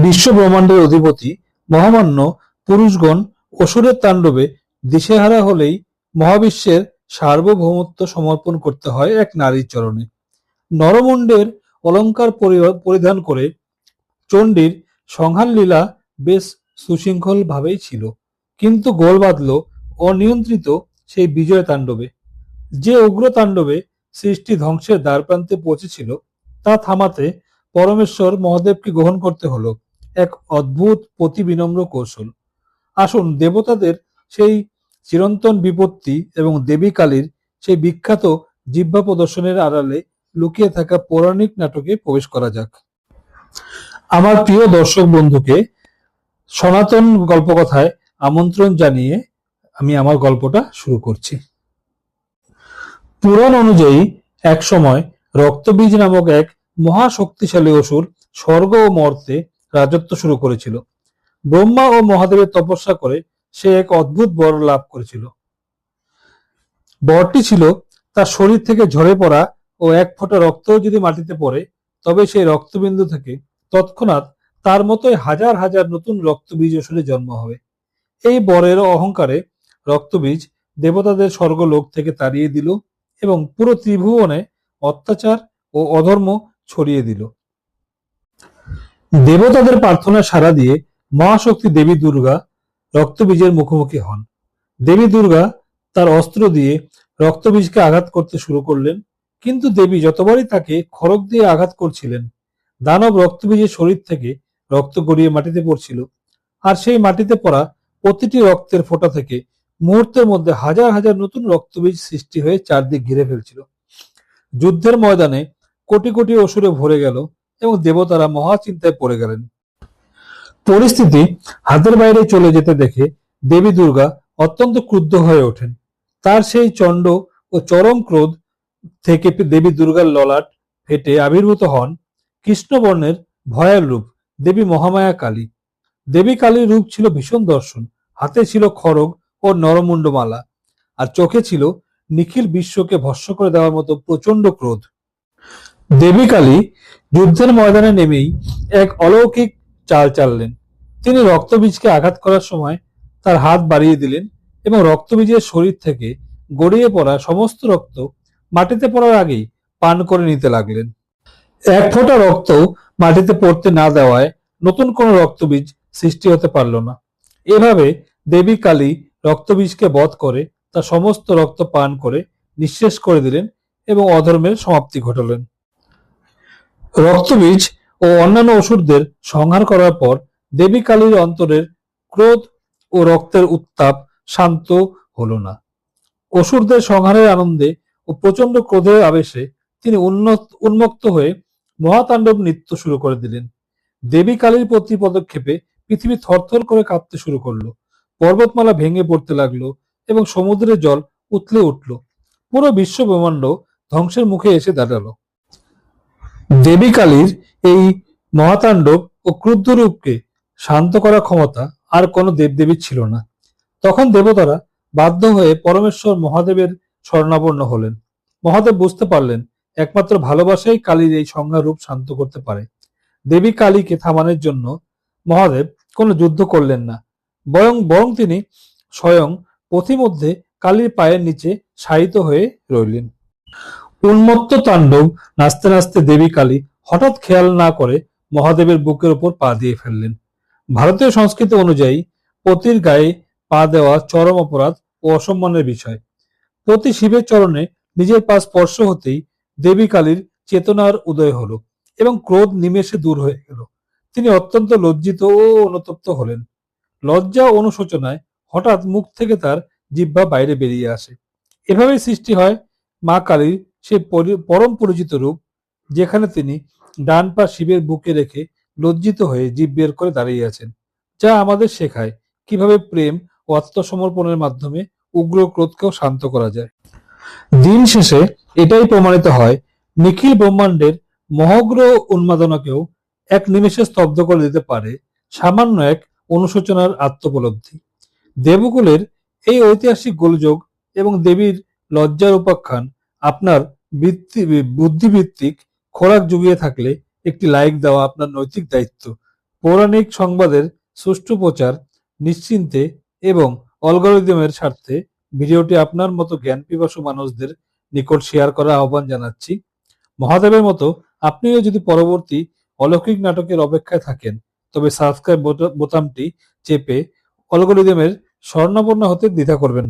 বিশ্ব ব্রহ্মাণ্ডের অধিপতি মহামান্য পুরুষগণ অসুরের তাণ্ডবে দিশেহারা হলেই মহাবিশ্বের সার্বভৌমত্ব সমর্পণ করতে হয় এক নারীর চরণে। নরমুণ্ডের অলঙ্কার পরিধান করে চণ্ডীর সংহার লীলা বেশ সুশৃঙ্খল ভাবেই ছিল, কিন্তু গোল বাঁধল অনিয়ন্ত্রিত সেই বিজয় তাণ্ডবে। যে উগ্র তাণ্ডবে সৃষ্টি ধ্বংসের দ্বারপ্রান্তে পৌঁছেছিল তা থামাতে পরমেশ্বর মহাদেবকে গ্রহণ করতে হলো এক অদ্ভুত পতি বিনম্র কৌশল। আসুন দেবতাদের সেই চিরন্তন বিপত্তি এবং দেবী কালীর সেই বিখ্যাত জিহ্বা প্রদর্শনের আড়ালে লুকিয়ে থাকা পৌরাণিক নাটকে প্রবেশ করা যাক। আমার প্রিয় দর্শক বন্ধুকে সনাতন গল্পকথায় আমন্ত্রণ জানিয়ে আমি আমার গল্পটা শুরু করছি। পুরাণ অনুযায়ী এক সময় রক্তবীজ নামক এক মহাশক্তিশালী অসুর স্বর্গ ও মর্তে রাজত্ব শুরু করেছিল। ব্রহ্মা ও মহাদেবের তপস্যা করে সে এক অদ্ভুত বর লাভ করেছিল। বরটি ছিল তার শরীর থেকে ঝরে পড়া ও এক ফোঁটা রক্তও যদি মাটিতে পড়ে তবে সেই রক্তবিন্দু থেকে তৎক্ষণাৎ তার মতোই হাজার হাজার নতুন রক্তবীজ অসুরের জন্ম হবে। এই বরের অহংকারে রক্তবীজ দেবতাদের স্বর্গলোক থেকে তাড়িয়ে দিল এবং পুরো ত্রিভুবনে অত্যাচার ও অধর্ম ছড়িয়ে দিল। দেবতাদের প্রার্থনা সাড়া দিয়ে মহাশক্তি দেবী দুর্গা রক্তবীজের মুখোমুখি হন। দেবী দুর্গা তার অস্ত্র দিয়ে রক্তবীজকে আঘাত করতে শুরু করলেন, কিন্তু দেবী যতবারই তাকে খড়গ দিয়ে আঘাত করছিলেন দানব রক্তবীজের শরীর থেকে রক্ত গড়িয়ে মাটিতে পড়ছিল, আর সেই মাটিতে পড়া প্রতিটি রক্তের ফোঁটা থেকে মুহূর্তের মধ্যে হাজার হাজার নতুন রক্তবীজ সৃষ্টি হয়ে চারদিক ঘিরে ফেলছিল। যুদ্ধের ময়দানে কোটি কোটি অসুরে ভরে গেল এবং দেবতারা মহা চিন্তায় পড়ে গেলেন। পরিস্থিতি হাতের বাইরে চলে যেতে দেখে দেবী দুর্গা অত্যন্ত ক্রুদ্ধ হয়ে ওঠেন। তার সেই চণ্ড ও চরম ক্রোধ থেকে দেবী দুর্গার ললাট ফেটে আবির্ভূত হন কৃষ্ণবর্ণের ভয়াল রূপ দেবী মহামায়া কালী। দেবী কালীর রূপ ছিল ভীষণ দর্শন, হাতে ছিল খড়গ ও নরমুণ্ডমালা, আর চোখে ছিল নিখিল বিশ্বকে ভস্ম করে দেওয়ার মতো প্রচন্ড ক্রোধ। দেবী কালী যুদ্ধের ময়দানে নেমেই এক অলৌকিক চাল চাললেন। তিনি রক্তবীজকে আঘাত করার সময় তার হাত বাড়িয়ে দিলেন এবং রক্তবীজের শরীর থেকে গড়িয়ে পড়া সমস্ত রক্ত মাটিতে পড়ার আগেই পান করে নিতে লাগলেন। এক ফোঁটা রক্ত মাটিতে পড়তে না দেওয়ায় নতুন কোনো রক্তবীজ সৃষ্টি হতে পারল না। এভাবে দেবী কালী রক্তবীজকে বধ করে তা সমস্ত রক্ত পান করে নিঃশেষ করে দিলেন এবং অধর্মের সমাপ্তি ঘটালেন। রক্তবীজ ও অন্যান্য অসুরদের সংহার করার পর দেবী কালীর অন্তরের ক্রোধ ও রক্তের উত্তাপ শান্ত হলো না। অসুরদের সংহারের আনন্দে ও প্রচন্ড ক্রোধের আবেশে তিনি উন্মত্ত হয়ে মহাতাণ্ডব নৃত্য শুরু করে দিলেন। দেবী কালীর প্রতি পদক্ষেপে পৃথিবী থরথর করে কাঁপতে শুরু করলো, পর্বতমালা ভেঙে পড়তে লাগলো এবং সমুদ্রের জল উথলে উঠল। পুরো বিশ্ব ব্রহ্মাণ্ড ধ্বংসের মুখে এসে দাঁড়ালো। দেবী কালীর এই মহাতাণ্ডব ও ক্রুদ্ধ রূপকে শান্ত করার ক্ষমতা আর কোনো দেবদেবীর ছিল না। তখন দেবতারা বাধ্য হয়ে পরমেশ্বর মহাদেবের শরণাপন্ন হলেন। মহাদেব বুঝতে পারলেন একমাত্র ভালোবাসাই কালীর এই সংহার রূপ শান্ত করতে পারে। দেবী কালীকে থামানোর জন্য মহাদেব কোনো যুদ্ধ করলেন না, বরং তিনি স্বয়ং পথিমধ্যে কালীর পায়ের নিচে শায়িত হয়ে রইলেন। উন্মত্ত তাণ্ডব নাচতে নাচতে দেবী কালী হঠাৎ খেয়াল না করে মহাদেবের বুকের উপর পা দিয়ে ফেললেন। ভারতীয় সংস্কৃতি অনুযায়ী পতির গায়ে পা দেওয়া চরম অপরাধ ও অসম্মানের বিষয়। পতি শিবের চরণে নিজের পা স্পর্শ হতেই দেবী কালীর চেতনার উদয় হলো এবং ক্রোধ নিমেষে দূর হয়ে গেল। তিনি অত্যন্ত লজ্জিত ও অনুতপ্ত হলেন। লজ্জা ও অনুশোচনায় হঠাৎ মুখ থেকে তার জিহ্বা বাইরে বেরিয়ে আসে। এভাবেই সৃষ্টি হয় মা কালীর সেই পরম পরিচিত রূপ, যেখানে তিনি ডান পা শিবের বুকে রেখে লজ্জিত হয়ে জিভ বের করে দাঁড়িয়ে আছেন, যা আমাদের শেখায় কিভাবে প্রেম ও আত্মসমর্পণের মাধ্যমে উগ্র ক্রোধকেও শান্ত করা যায়। দিন শেষে এটাই প্রমাণিত হয় নিখিল ব্রহ্মাণ্ডের মহগ্র উন্মাদনাকেও এক নিমেষে স্তব্ধ করে দিতে পারে সামান্য এক অনুশোচনার আত্মোপলব্ধি। দেবকুলের এই ঐতিহাসিক গোলযোগ এবং দেবীর লজ্জার উপাখ্যান আপনার বুদ্ধিভিত্তিক খোরাক জুগিয়ে থাকলে একটি লাইক দেওয়া আপনার নৈতিক দায়িত্ব। পৌরাণিক সংবাদের সুষ্ঠু প্রচার নিশ্চিন্তে এবং অ্যালগরিদমের স্বার্থে ভিডিওটি আপনার মতো জ্ঞান পিপাসু মানুষদের নিকট শেয়ার করার আহ্বান জানাচ্ছি। মহাদেবের মতো আপনিও যদি পরবর্তী অলৌকিক নাটকের অপেক্ষায় থাকেন, তবে সাবস্ক্রাইব বোতামটি চেপে অ্যালগরিদমের শরণাপন্ন হতে দ্বিধা করবেন না।